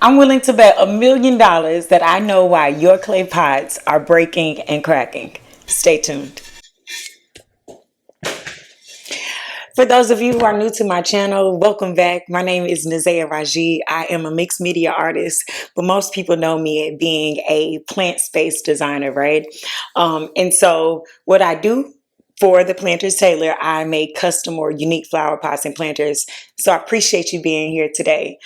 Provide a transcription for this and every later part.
I'm willing to bet $1 million that I know why your clay pots are breaking and cracking. Stay tuned. For those of you who are new to my channel, welcome back. My name is Nazea Raji. I am a mixed media artist, but most people know me as being a plant-based designer, right? And so what I do for the Planters Tailor, I make custom or unique flower pots and planters. So I appreciate you being here today.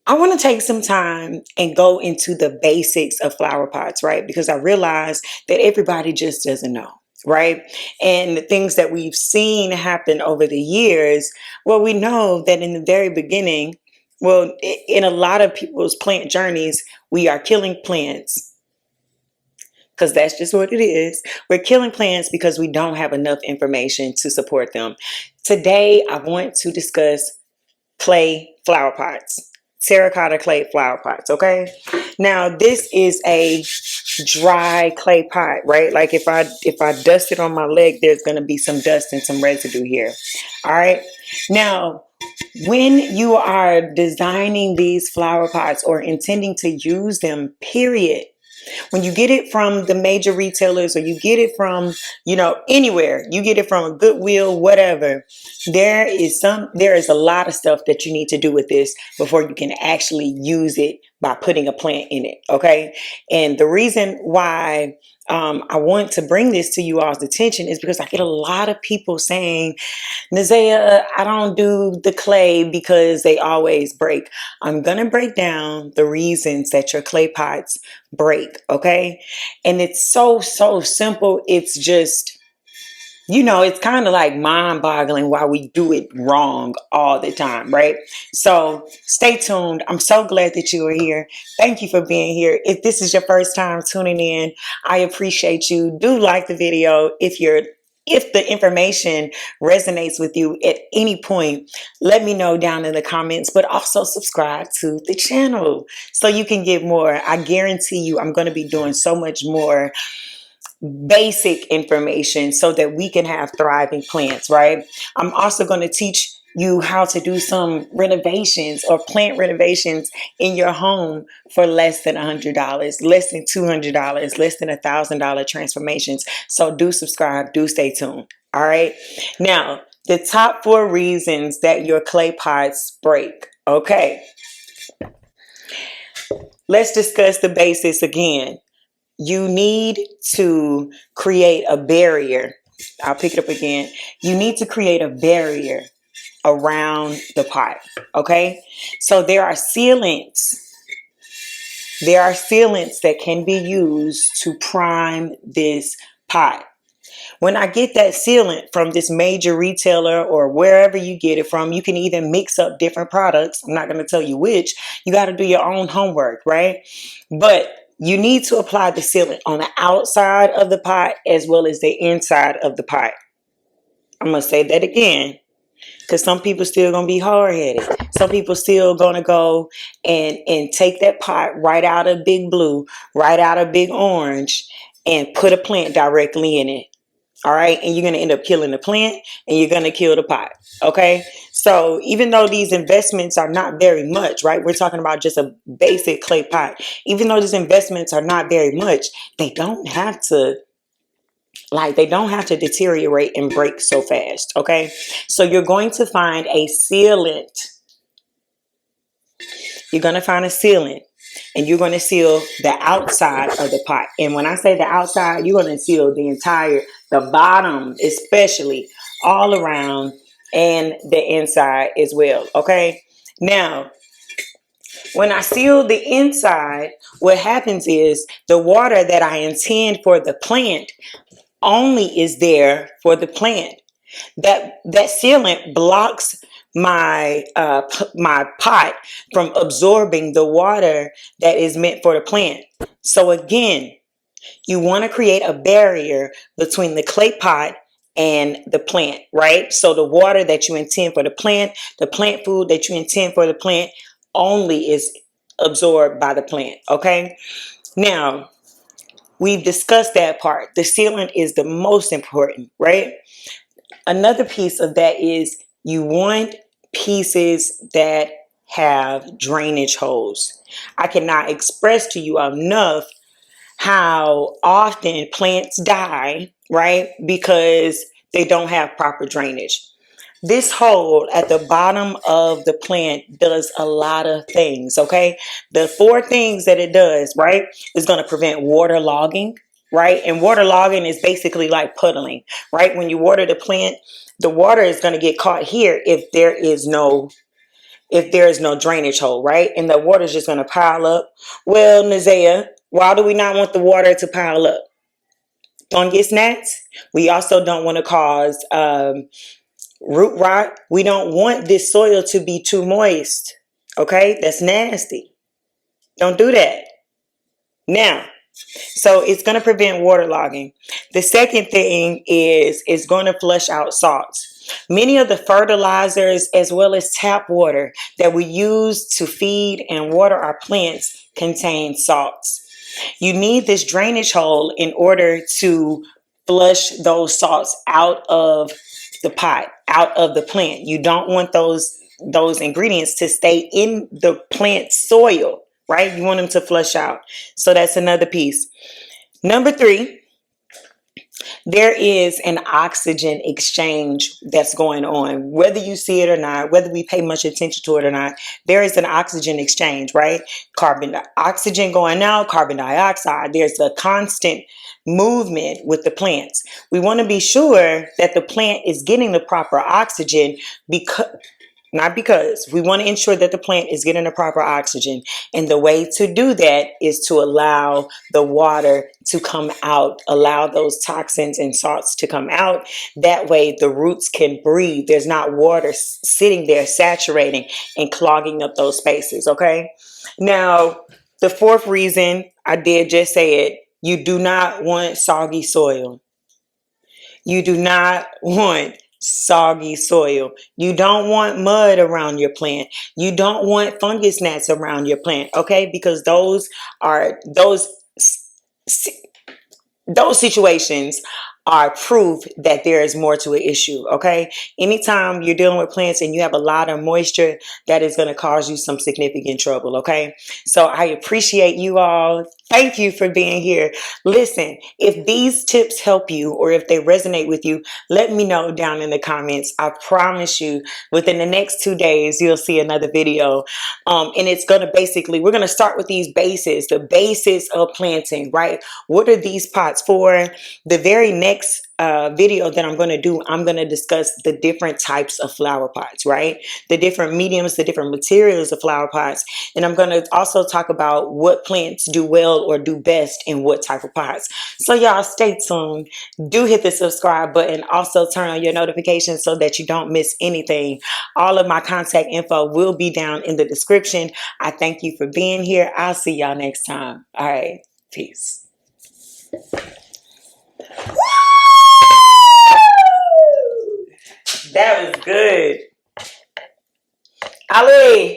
I want to take some time and go into the basics of flower pots, right? Because I realize that everybody just doesn't know, right? And the things that we've seen happen over the years, well, we know that in the very beginning, well, in a lot of people's plant journeys, we are killing plants because that's just what it is. We're killing plants because we don't have enough information to support them. Today, I want to discuss clay flower pots, terracotta clay flower pots. Okay, now this is a dry clay pot, right? Like if I dust it on my leg, there's going to be some dust and some residue here. All right, now when you are designing these flower pots or intending to use them, period, when you get it from the major retailers or you get it from, anywhere, you get it from a Goodwill, whatever, there is a lot of stuff that you need to do with this before you can actually use it by putting a plant in it. Okay. And the reason why I want to bring this to you all's attention is because I get a lot of people saying, Nazea, I don't do the clay because they always break. I'm going to break down the reasons that your clay pots break, okay? And it's so simple. It's just, it's kind of like mind-boggling why we do it wrong all the time, right? So stay tuned. I'm so glad that you are here. Thank you for being here. If this is your first time tuning in, I appreciate you. Do like the video. If the information resonates with you at any point, let me know down in the comments, but also subscribe to the channel so you can get more. I guarantee you I'm going to be doing so much more basic information so that we can have thriving plants, right? I'm also going to teach you how to do some renovations or plant renovations in your home for less than $100, less than $200, less than $1,000 transformations. So do subscribe, do stay tuned. All right. Now, the top 4 reasons that your clay pots break. Okay. Let's discuss the basics again. You need to create a barrier. I'll pick it up again. You need to create a barrier around the pot. Okay. So there are sealants. There are sealants that can be used to prime this pot. When I get that sealant from this major retailer or wherever you get it from, you can even mix up different products. I'm not going to tell you which. You got to do your own homework, right? But you need to apply the sealant on the outside of the pot as well as the inside of the pot. I'm going to say that again because some people still going to be hard-headed. Some people still going to go and take that pot right out of Big Blue, right out of Big Orange, and put a plant directly in it. All right. And you're going to end up killing the plant and you're going to kill the pot. Okay. So even though these investments are not very much, right? We're talking about just a basic clay pot. Even though these investments are not very much, they don't have to deteriorate and break so fast. Okay. So you're going to find a sealant. You're going to find a sealant. And you're going to seal the outside of the pot. And when I say the outside, you're going to seal the bottom, especially all around, and the inside as well. Okay. Now, when I seal the inside, what happens is the water that I intend for the plant only is there for the plant. That sealant blocks my pot from absorbing the water that is meant for the plant. So again, you want to create a barrier between the clay pot and the plant, right? So the water that you intend for the plant food that you intend for the plant only is absorbed by the plant. Okay. Now, we've discussed that part. The sealant is the most important, right? Another piece of that is you want pieces that have drainage holes. I cannot express to you enough how often plants die, right? Because they don't have proper drainage. This hole at the bottom of the plant does a lot of things, okay? The 4 things that it does, right, is going to prevent water logging, right? And water logging is basically like puddling, right? When you water the plant, the water is going to get caught here if there is no drainage hole, right? And the water is just going to pile up. Well, Nazea, why do we not want the water to pile up? Fungus gnats. We also don't want to cause root rot. We don't want this soil to be too moist. Okay, that's nasty. Don't do that. Now, so it's going to prevent waterlogging. The second thing is it's going to flush out salts. Many of the fertilizers as well as tap water that we use to feed and water our plants contain salts. You need this drainage hole in order to flush those salts out of the pot, out of the plant. You don't want those ingredients to stay in the plant soil, right? You want them to flush out. So that's another piece. Number 3, there is an oxygen exchange that's going on. Whether you see it or not, whether we pay much attention to it or not, there is an oxygen exchange, right? Oxygen going out, carbon dioxide. There's a constant movement with the plants. We want to be sure that the plant is getting the proper oxygen because we want to ensure that the plant is getting the proper oxygen. And the way to do that is to allow the water to come out, allow those toxins and salts to come out. That way the roots can breathe. There's not water sitting there saturating and clogging up those spaces, okay? Now, the 4th reason, I did just say it, you do not want soggy soil. You do not want soggy soil. You don't want mud around your plant. You don't want fungus gnats around your plant, okay? Because those situations are proof that there is more to an issue, okay? Anytime you're dealing with plants and you have a lot of moisture, that is going to cause you some significant trouble, okay? So I appreciate you all. Thank you for being here. Listen, if these tips help you or if they resonate with you, let me know down in the comments. I promise you, within the next 2 days, you'll see another video. And it's going to we're going to start with these bases, the basis of planting, right? What are these pots for? The very next video that I'm going to do, I'm going to discuss the different types of flower pots, right? The different mediums, the different materials of flower pots. And I'm going to also talk about what plants do well or do best in what type of pots. So y'all stay tuned. Do hit the subscribe button. Also turn on your notifications so that you don't miss anything. All of my contact info will be down in the description. I thank you for being here. I'll see y'all next time. All right. Peace. That was good. Ali.